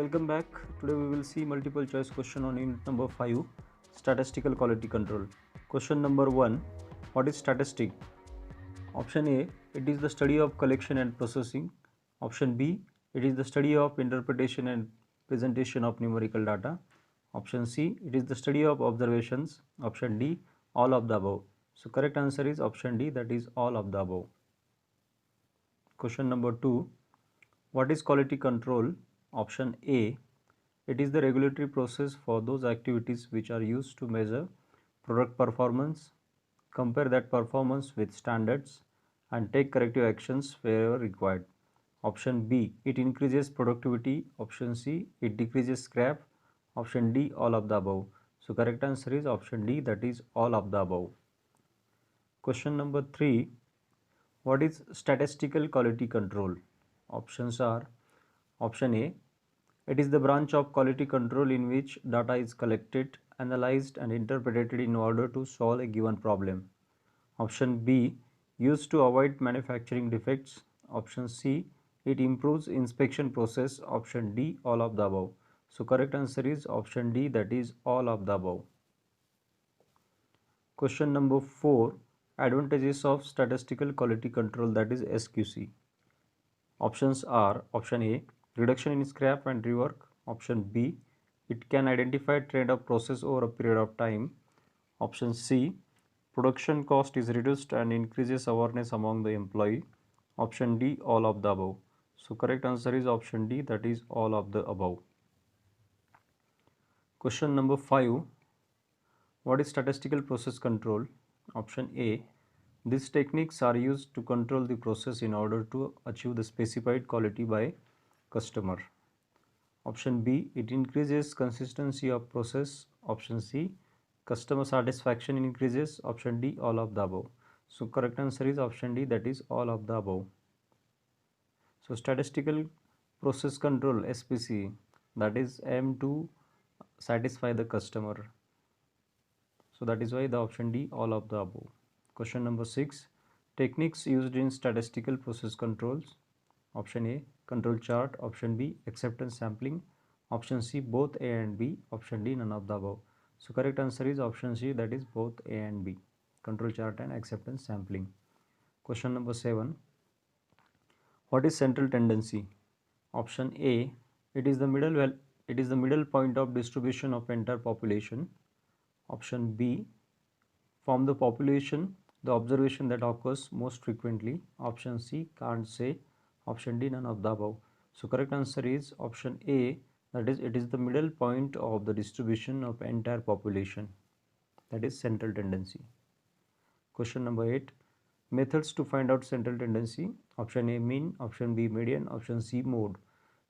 Welcome back. Today we will see multiple choice question on unit number 5, statistical quality control. Question number 1, what is statistic? Option A, it is the study of collection and processing. Option B, it is the study of interpretation and presentation of numerical data. Option C, it is the study of observations. Option D, all of the above. So correct answer is option D, that is all of the above. Question number 2, what is quality control? Option A, it is the regulatory process for those activities which are used to measure product performance, compare that performance with standards, and take corrective actions wherever required. Option B, it increases productivity. Option C, it decreases scrap. Option D, all of the above. So correct answer is option D, that is all of the above. Question number 3, what is statistical quality control? Options are: option A, it is the branch of quality control in which data is collected, analyzed and interpreted in order to solve a given problem. Option B, used to avoid manufacturing defects. Option C, it improves inspection process. Option D, all of the above. So correct answer is option D, that is all of the above. Question number 4, advantages of statistical quality control, that is SQC. Options are: option A, reduction in scrap and rework. Option B, it can identify trend of process over a period of time. Option C, production cost is reduced and increases awareness among the employee. Option D, all of the above. So correct answer is option D, that is all of the above. Question number 5, what is statistical process control? Option A, these techniques are used to control the process in order to achieve the specified quality by customer. Option B, it increases consistency of process. Option C, customer satisfaction increases. Option D, all of the above. So correct answer is option D, that is all of the above. So statistical process control, SPC, that is aim to satisfy the customer. So that is why the option D, all of the above. Question number 6, techniques used in statistical process controls. Option A, control chart. Option B, acceptance sampling. Option C, both A and B. Option D, none of the above. So correct answer is option C, that is both A and B, control chart and acceptance sampling. Question number 7, what is central tendency? Option A, it is the middle point of distribution of entire population. Option B, from the population, the observation that occurs most frequently. Option C, can't say. Option D, none of the above. So correct answer is option A, that is it is the middle point of the distribution of entire population, that is central tendency. Question number 8, methods to find out central tendency. Option A, mean. Option B, median. Option C, mode.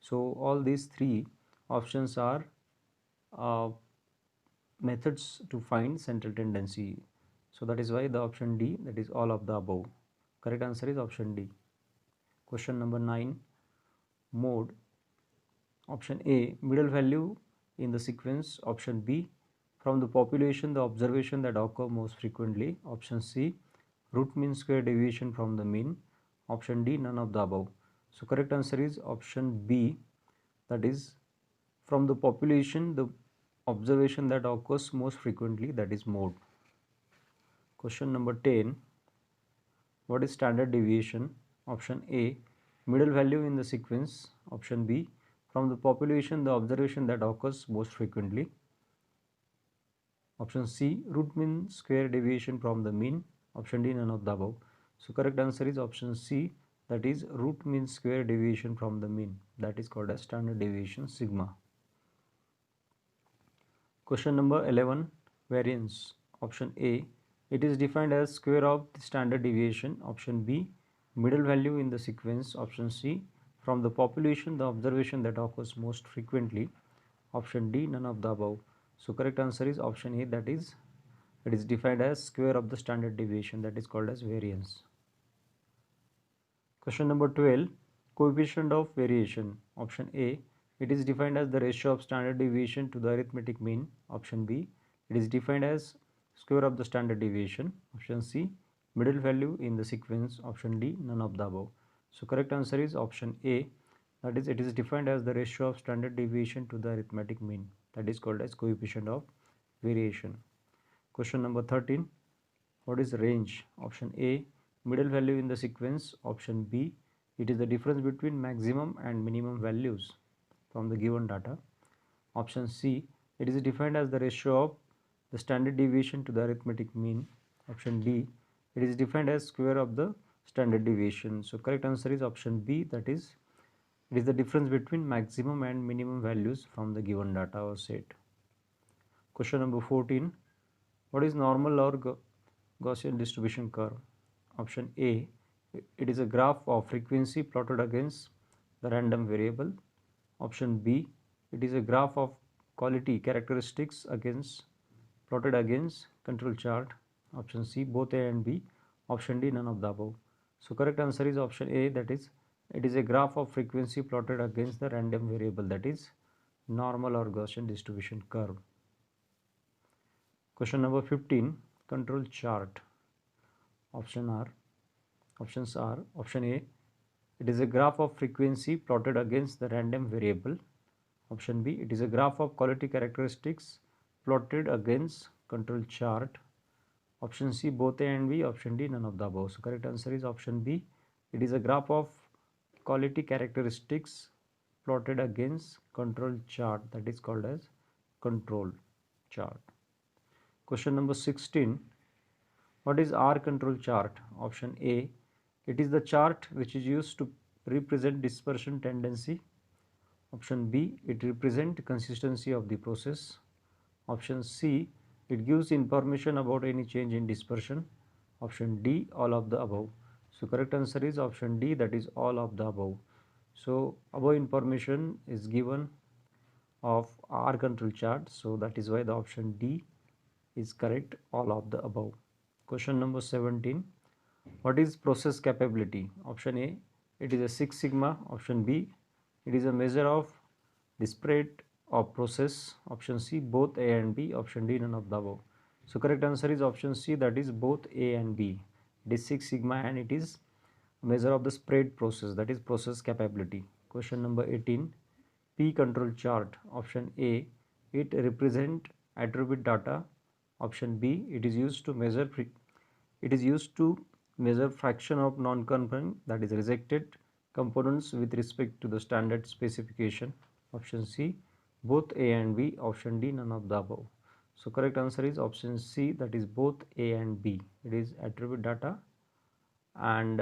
So all these three options are methods to find central tendency. So that is why the option D, that is all of the above. Correct answer is option D. Question number 9, mode. Option A, middle value in the sequence. Option B, from the population, the observation that occur most frequently. Option C, root mean square deviation from the mean. Option D, none of the above. So correct answer is option B, that is from the population, the observation that occurs most frequently, that is mode. Question number 10, what is standard deviation? Option A, middle value in the sequence. Option B, from the population, the observation that occurs most frequently. Option C, root mean square deviation from the mean. Option D, none of the above. So correct answer is option C, that is root mean square deviation from the mean, that is called as standard deviation sigma. Question number 11, variance. Option A, it is defined as square of the standard deviation. Option B, middle value in the sequence. Option C, from the population, the observation that occurs most frequently. Option D, none of the above. So correct answer is option A, that is it is defined as square of the standard deviation, that is called as variance. Question number 12, coefficient of variation. Option A, it is defined as the ratio of standard deviation to the arithmetic mean. Option B, it is defined as square of the standard deviation. Option C, middle value in the sequence. Option D, none of the above. So correct answer is option A, That is, it is defined as the ratio of standard deviation to the arithmetic mean. That is called as coefficient of variation. Question number 13. What is range? Option A, middle value in the sequence. Option B, it is the difference between maximum and minimum values from the given data. Option C, it is defined as the ratio of the standard deviation to the arithmetic mean. Option D, it is defined as square of the standard deviation. So correct answer is option B, that is, it is the difference between maximum and minimum values from the given data or set. Question number 14. What is normal or Gaussian distribution curve? Option A, it is a graph of frequency plotted against the random variable. Option B, it is a graph of quality characteristics plotted against control chart. Option C, both A and B. Option D, none of the above. So correct answer is option A, that is, it is a graph of frequency plotted against the random variable, that is normal or Gaussian distribution curve. Question number 15, control chart. Options are option A, it is a graph of frequency plotted against the random variable. Option B, it is a graph of quality characteristics plotted against control chart. Option C, both A and B. Option D, none of the above. So correct answer is option B, it is a graph of quality characteristics plotted against control chart, that is called as control chart. Question number 16. What is R control chart? Option A, it is the chart which is used to represent dispersion tendency. Option B, it represents consistency of the process. Option C, it gives information about any change in dispersion. Option D, all of the above. So correct answer is option D, that is all of the above. So above information is given of R control chart, so that is why the option D is correct, all of the above. Question number 17. What is process capability? Option A, it is a Six Sigma. Option B, it is a measure of disparate of process. Option C, both A and B. Option D, none of the above. So correct answer is option C, that is both A and B. It is Six Sigma and it is a measure of the spread process, that is process capability. Question number 18. P control chart. Option A, it represent attribute data. Option B, it is used to measure fraction of non-conforming, that is rejected components with respect to the standard specification. Option C, both A and B. Option D, none of the above. So correct answer is option C, that is both A and B. It is attribute data and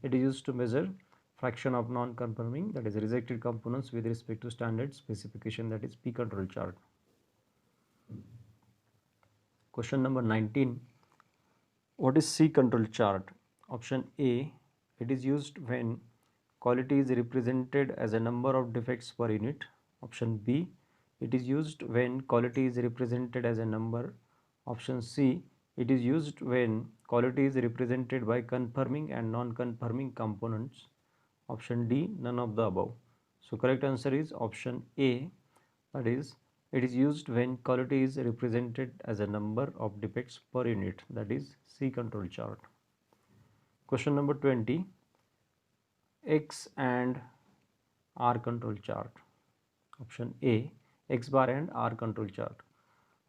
it is used to measure fraction of non-conforming, that is rejected components with respect to standard specification, that is P control chart. Question number 19. What is C control chart? Option A, it is used when quality is represented as a number of defects per unit. Option B, it is used when quality is represented as a number. Option C, it is used when quality is represented by conforming and non-conforming components. Option D, none of the above. So correct answer is option A, that is, it is used when quality is represented as a number of defects per unit, that is C control chart. Question number 20. X and R control chart. Option A, X bar and R control chart.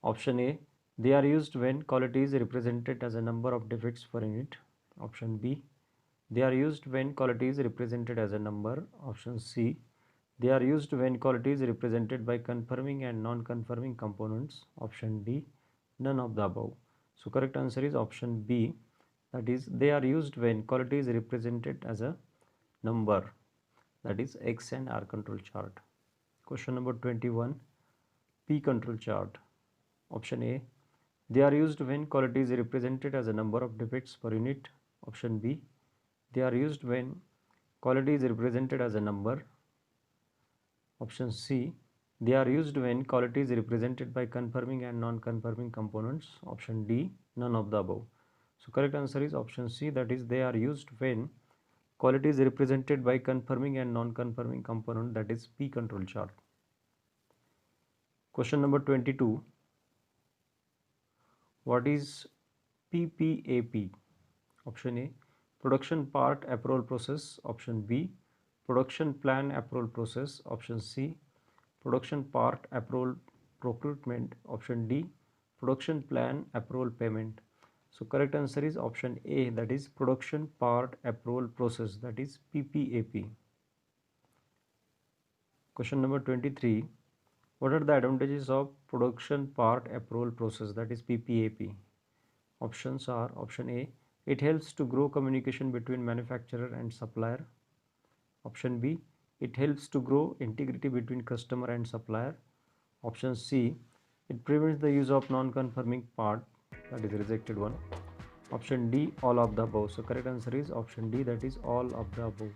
Option A, they are used when quality is represented as a number of defects per unit. Option B, they are used when quality is represented as a number. Option C, they are used when quality is represented by conforming and non-conforming components. Option D, none of the above. So correct answer is option B, that is, they are used when quality is represented as a number, that is X and R control chart. Question number 21. P control chart. Option A, they are used when quality is represented as a number of defects per unit. Option B, they are used when quality is represented as a number. Option C, they are used when quality is represented by conforming and non-conforming components. Option D, none of the above. So correct answer is option C, that is, they are used when quality is represented by conforming and non-conforming component, that is P control chart. Question number 22. What is PPAP? Option A, production part approval process. Option B, production plan approval process, option C. Production part approval procurement, option D. Production plan approval payment. So correct answer is option A, that is production part approval process, that is PPAP. Question number 23. What are the advantages of production part approval process, that is PPAP? Options are option A, it helps to grow communication between manufacturer and supplier. Option B, it helps to grow integrity between customer and supplier. Option C, it prevents the use of non-conforming part, that is rejected one. Option D, all of the above. So correct answer is option D, that is all of the above.